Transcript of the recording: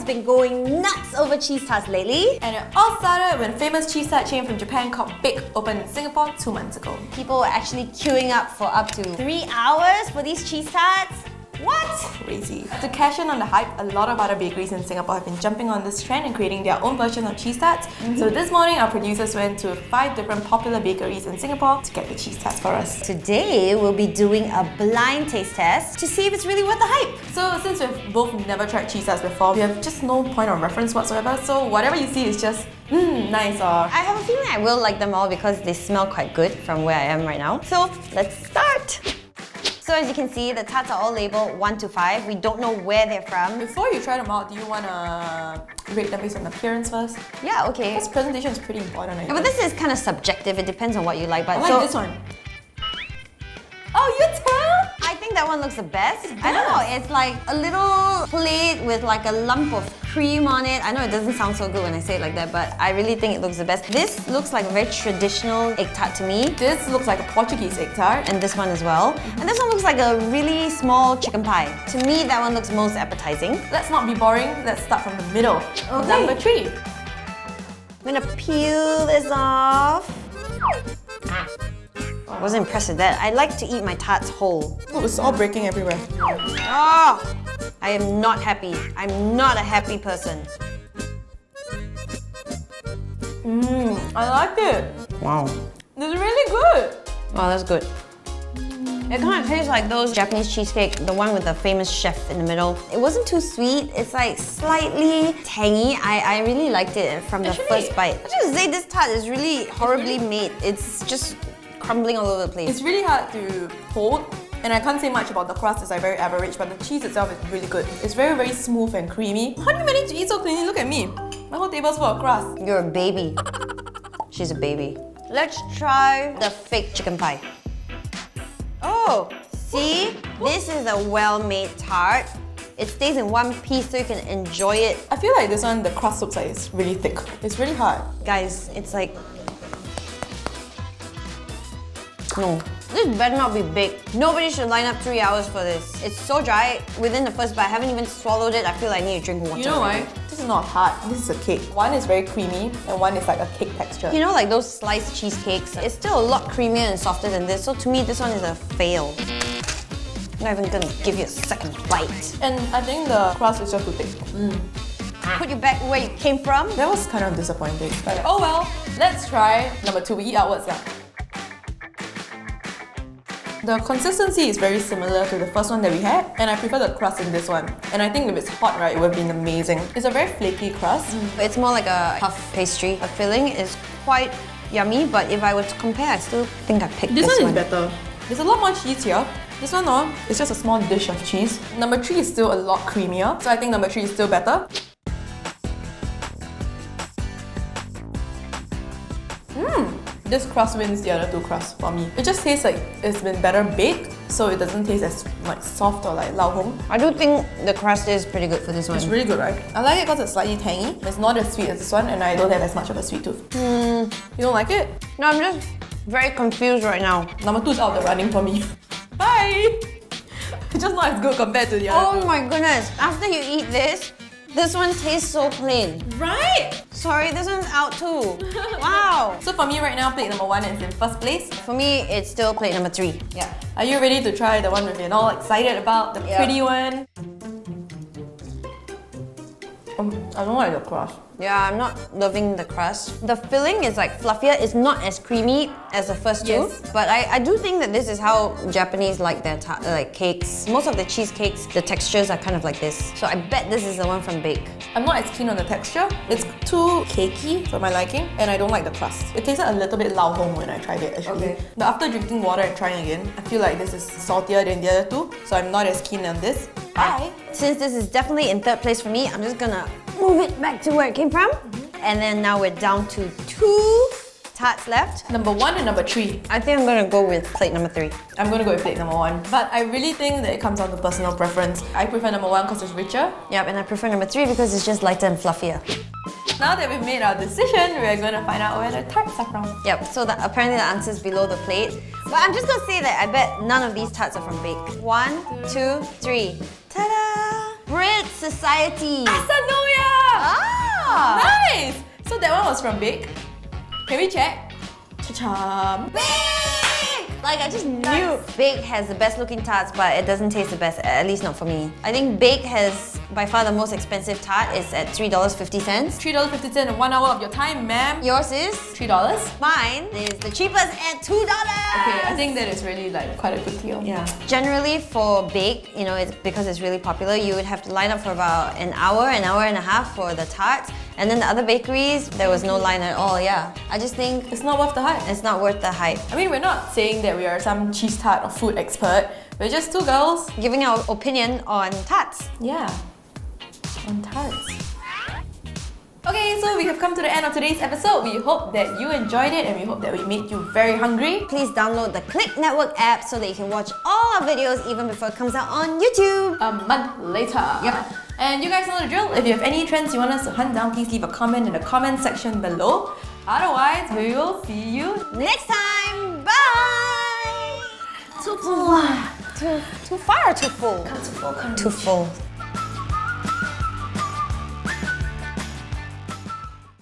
been going nuts over cheese tarts lately. And it all started when a famous cheese tart chain from Japan called Big opened in Singapore 2 months ago. People were actually queuing up for up to 3 hours for these cheese tarts. What? Crazy. To cash in on the hype, a lot of other bakeries in Singapore have been jumping on this trend and creating their own version of cheese tarts. So this morning, our producers went to 5 different popular bakeries in Singapore to get the cheese tarts for us. Today, we'll be doing a blind taste test to see if it's really worth the hype. So since we've both never tried cheese tarts before, we have just no point of reference whatsoever. So whatever you see is just, nice or... I have a feeling I will like them all because they smell quite good from where I am right now. So let's start! So as you can see, the tarts are all labeled 1 to 5. We don't know where they're from. Before you try them out, do you want to rate them based on appearance first? Yeah, okay. Because presentation is pretty important. Yeah, but this is kind of subjective. It depends on what you like. But I like this one. Oh, you tell? I think that one looks the best. I don't know, it's like a little plate with like a lump of cream on it. I know it doesn't sound so good when I say it like that, but I really think it looks the best. This looks like a very traditional egg tart to me. This looks like a Portuguese egg tart. And this one as well. And this one looks like a really small chicken pie. To me, that one looks most appetizing. Let's not be boring. Let's start from the middle. Okay. Number 3. I'm gonna peel this off. I wasn't impressed with that. I like to eat my tarts whole. Oh, it's all breaking everywhere. Oh, I am not happy. I'm not a happy person. I like it. Wow. It's really good. Oh, that's good. It kind of tastes like those Japanese cheesecake, the one with the famous chef in the middle. It wasn't too sweet. It's like slightly tangy. I really liked it from the first bite. I just say this tart is really horribly made. It's just crumbling all over the place. It's really hard to hold. And I can't say much about the crust, it's like very average, but the cheese itself is really good. It's very, very smooth and creamy. How do you manage to eat so cleanly? Look at me. My whole table's full of crust. You're a baby. She's a baby. Let's try the fake chicken pie. Oh, see? This is a well-made tart. It stays in one piece so you can enjoy it. I feel like this one, the crust looks like it's really thick. It's really hard. Guys, it's like... No. This better not be baked. Nobody should line up 3 hours for this. It's so dry. Within the first bite, I haven't even swallowed it. I feel like I need to drink water. You know why? This is not a tart. This is a cake. One is very creamy and one is like a cake texture. You know, like those sliced cheesecakes? It's still a lot creamier and softer than this. So to me, this one is a fail. I'm not even gonna give you a second bite. And I think the crust is just too thick. Put you back where you came from. That was kind of disappointing. But oh well, let's try number 2. We eat outwards now. The consistency is very similar to the first one that we had, and I prefer the crust in this one. And I think if it's hot, right, it would have been amazing. It's a very flaky crust. It's more like a puff pastry. The filling is quite yummy, but if I were to compare, I still think I picked this one. This one is better. There's a lot more cheese here. This one, it's just a small dish of cheese. Number 3 is still a lot creamier, so I think number 3 is still better. This crust wins the other 2 crusts for me. It just tastes like it's been better baked, so it doesn't taste as like soft or like lao hong. I do think the crust is pretty good for this one. It's really good, right? I like it because it's slightly tangy. It's not as sweet as this one, and I don't have as much of a sweet tooth. You don't like it? No, I'm just very confused right now. Number 2 is out of the running for me. Bye! It's just not as good compared to the other Oh my goodness, after you eat this one tastes so plain. Right? Sorry, this one's out too. Wow. So for me right now, plate number 1 is in first place. For me, it's still plate number 3. Yeah. Are you ready to try the one we've been all excited about? The pretty one? I don't like the crust. Yeah, I'm not loving the crust. The filling is like fluffier. It's not as creamy as the first two. Yes. But I do think that this is how Japanese like their like cakes. Most of the cheesecakes, the textures are kind of like this. So I bet this is the one from Bake. I'm not as keen on the texture. It's too cakey for my liking, and I don't like the crust. It tasted a little bit lao hong when I tried it actually. Okay. But after drinking water and trying again, I feel like this is saltier than the other 2, so I'm not as keen on this. Bye! Since this is definitely in third place for me, I'm just gonna move it back to where it came from. And then now we're down to 2 tarts left. Number 1 and number 3. I think I'm gonna go with plate number 3. I'm gonna go with plate number 1. But I really think that it comes down to personal preference. I prefer number 1 because it's richer. Yep, and I prefer number 3 because it's just lighter and fluffier. Now that we've made our decision, we're gonna find out where the tarts are from. Yep, so apparently the answer is below the plate. But I'm just gonna say that I bet none of these tarts are from Bake. 1, 2, 3. Ta-da! Bread Society! Asanoya! Ah! Nice! So that one was from Bake. Can we check? Cha-cha! Like, I just knew Bake has the best looking tarts, but it doesn't taste the best, at least not for me. I think Bake has by far the most expensive tart. It's at $3.50. $3.50 in 1 hour of your time, ma'am. Yours is? $3? Mine is the cheapest at $2. Okay, I think that is really like quite a good deal. Yeah. Generally for Bake, you know, it's because it's really popular, you would have to line up for about an hour and a half for the tarts. And then the other bakeries, there was no line at all, yeah. I just think It's not worth the hype. it's not worth the hype. I mean, we're not saying that we are some cheese tart or food expert. We're just two girls. Giving our opinion on tarts. Yeah. On tarts. Okay, so we have come to the end of today's episode. We hope that you enjoyed it and we hope that we made you very hungry. Please download the Click Network app so that you can watch all our videos even before it comes out on YouTube. A month later. Yep. And you guys know the drill. If you have any trends you want us to hunt down, please leave a comment in the comment section below. Otherwise, we will see you Next time, bye! too full. Too far or too full? Too full. Too full.